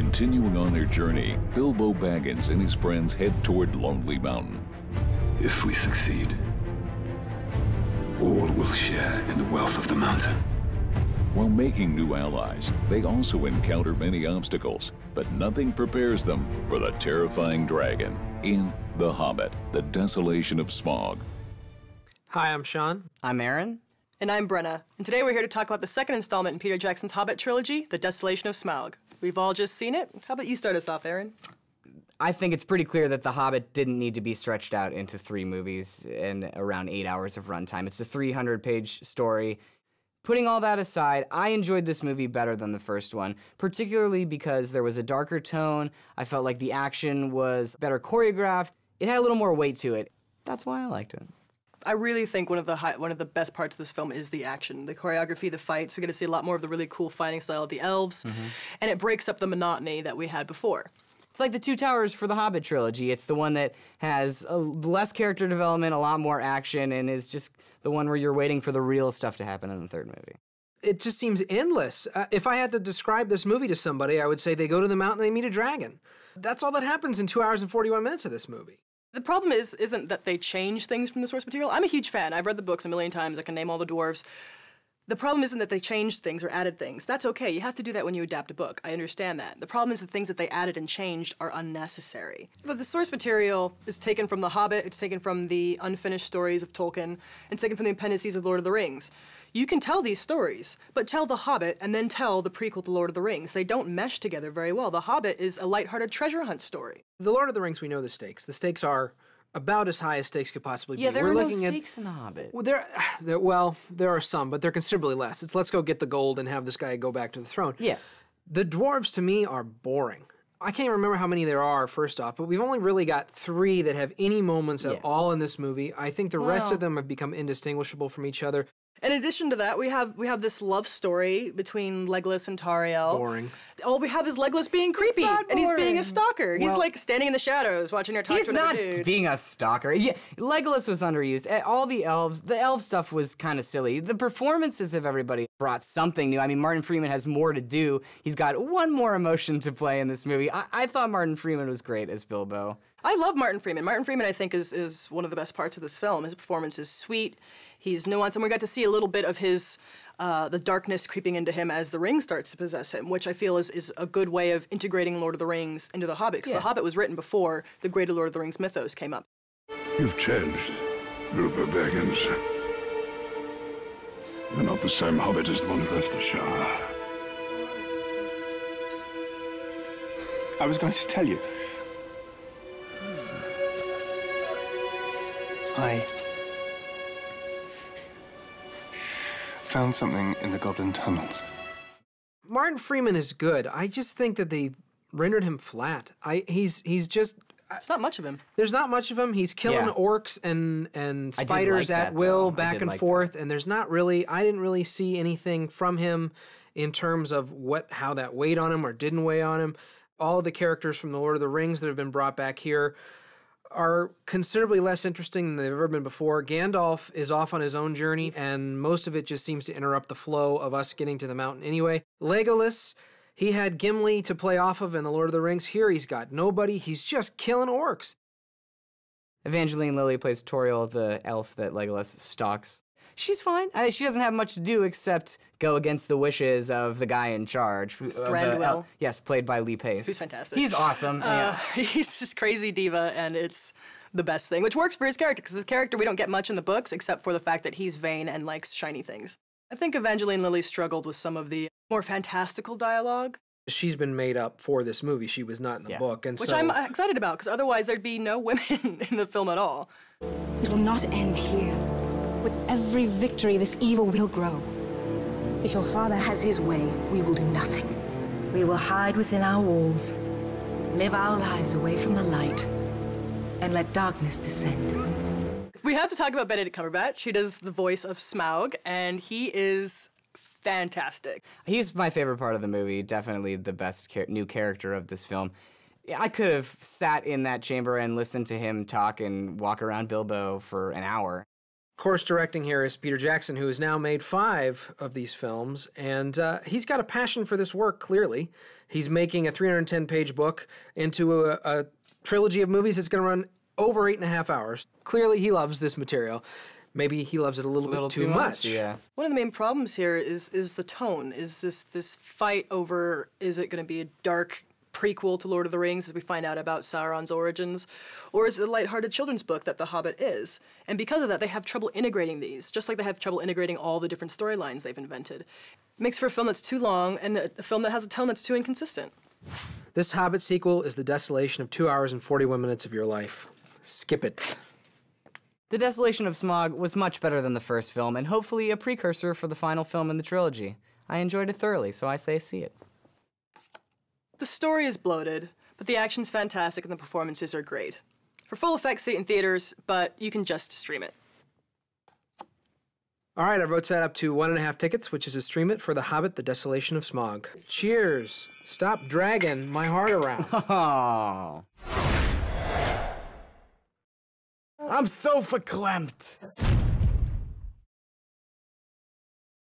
Continuing on their journey, Bilbo Baggins and his friends head toward Lonely Mountain. If we succeed, all will share in the wealth of the mountain. While making new allies, they also encounter many obstacles, but nothing prepares them for the terrifying dragon in The Hobbit, The Desolation of Smaug. Hi, I'm Sean. I'm Aaron. And I'm Brenna. And today we're here to talk about the second installment in Peter Jackson's Hobbit Trilogy, The Desolation of Smaug. We've all just seen it. How about you start us off, Aaron? I think it's pretty clear that The Hobbit didn't need to be stretched out into 3 movies and around 8 hours of runtime. It's a 300-page story. Putting all that aside, I enjoyed this movie better than the first one, particularly because there was a darker tone. I felt like the action was better choreographed. It had a little more weight to it. That's why I liked it. I really think one of the best parts of this film is the action, the choreography, the fights. We're going to see a lot more of the really cool fighting style of the elves, and it breaks up the monotony that we had before. It's like the Two Towers for the Hobbit trilogy. It's the one that has less character development, a lot more action, and is just the one where you're waiting for the real stuff to happen in the third movie. It just seems endless. If I had to describe this movie to somebody, I would say they go to the mountain and they meet a dragon. That's all that happens in 2 hours and 41 minutes of this movie. The problem isn't that they change things from the source material. I'm a huge fan. I've read the books a million times. I can name all the dwarves. The problem isn't that they changed things or added things. That's okay. You have to do that when you adapt a book. I understand that. The problem is the things that they added and changed are unnecessary. But the source material is taken from The Hobbit, it's taken from the unfinished stories of Tolkien, and it's taken from the appendices of Lord of the Rings. You can tell these stories, but tell The Hobbit and then tell the prequel to Lord of the Rings. They don't mesh together very well. The Hobbit is a lighthearted treasure hunt story. The Lord of the Rings, we know the stakes. The stakes are about as high as stakes could possibly be. Yeah, there are no stakes in The Hobbit. Well, there are some, but they're considerably less. It's let's go get the gold and have this guy go back to the throne. Yeah. The dwarves, to me, are boring. I can't remember how many there are, first off, but we've only really got 3 that have any moments at all in this movie. I think the rest of them have become indistinguishable from each other. In addition to that, we have this love story between Legolas and Tauriel. Boring. All we have is Legolas being creepy, and he's being a stalker. He's like standing in the shadows, watching her talk to another dude. He's not being a stalker. Yeah, Legolas was underused. All the elf stuff was kind of silly. The performances of everybody brought something new. I mean, Martin Freeman has more to do. He's got one more emotion to play in this movie. I thought Martin Freeman was great as Bilbo. I love Martin Freeman. Martin Freeman, I think, is one of the best parts of this film. His performance is sweet. He's nuanced, and we got to see a little bit of his, the darkness creeping into him as the ring starts to possess him, which I feel is a good way of integrating Lord of the Rings into The Hobbit, because The Hobbit was written before the greater Lord of the Rings mythos came up. You've changed, Bilbo Baggins. You're not the same Hobbit as the one who left the Shire. I was going to tell you. I found something in the Goblin Tunnels. Martin Freeman is good. I just think that they rendered him flat. He's just... It's not much of him. There's not much of him. He's killing orcs and spiders at will, back and forth, and there's not really... I didn't really see anything from him in terms of how that weighed on him or didn't weigh on him. All of the characters from the Lord of the Rings that have been brought back here are considerably less interesting than they've ever been before. Gandalf is off on his own journey, and most of it just seems to interrupt the flow of us getting to the mountain anyway. Legolas, he had Gimli to play off of in The Lord of the Rings. Here he's got nobody. He's just killing orcs. Evangeline Lilly plays Tauriel, the elf that Legolas stalks. She's fine. She doesn't have much to do except go against the wishes of the guy in charge. Thranduil. Yes, played by Lee Pace. He's fantastic. He's awesome. He's just crazy diva, and it's the best thing, which works for his character, because his character, we don't get much in the books, except for the fact that he's vain and likes shiny things. I think Evangeline Lilly struggled with some of the more fantastical dialogue. She's been made up for this movie. She was not in the book. And which I'm excited about, because otherwise there'd be no women in the film at all. It will not end here. With every victory, this evil will grow. If your father has his way, we will do nothing. We will hide within our walls, live our lives away from the light, and let darkness descend. We have to talk about Benedict Cumberbatch. He does the voice of Smaug, and he is fantastic. He's my favorite part of the movie, definitely the best new character of this film. I could have sat in that chamber and listened to him talk and walk around Bilbo for an hour. course, directing here is Peter Jackson, who has now made 5 of these films, and he's got a passion for this work, clearly. He's making a 310-page book into a trilogy of movies that's going to run over 8.5 hours. Clearly, he loves this material. Maybe he loves it a little bit too much. Yeah. One of the main problems here is the tone. Is this fight over, is it going to be a dark prequel to Lord of the Rings as we find out about Sauron's origins, or is it a lighthearted children's book that The Hobbit is? And because of that, they have trouble integrating these, just like they have trouble integrating all the different storylines they've invented. It makes for a film that's too long and a film that has a tone that's too inconsistent. This Hobbit sequel is the desolation of 2 hours and 41 minutes of your life. Skip it. The Desolation of Smaug was much better than the first film, and hopefully a precursor for the final film in the trilogy. I enjoyed it thoroughly, so I say see it. The story is bloated, but the action's fantastic and the performances are great. For full effect, see it in theaters, but you can just stream it. All right, I wrote that up to 1.5 tickets, which is a stream it for The Hobbit, The Desolation of Smaug. Cheers. Stop dragging my heart around. Oh. I'm so verklempt.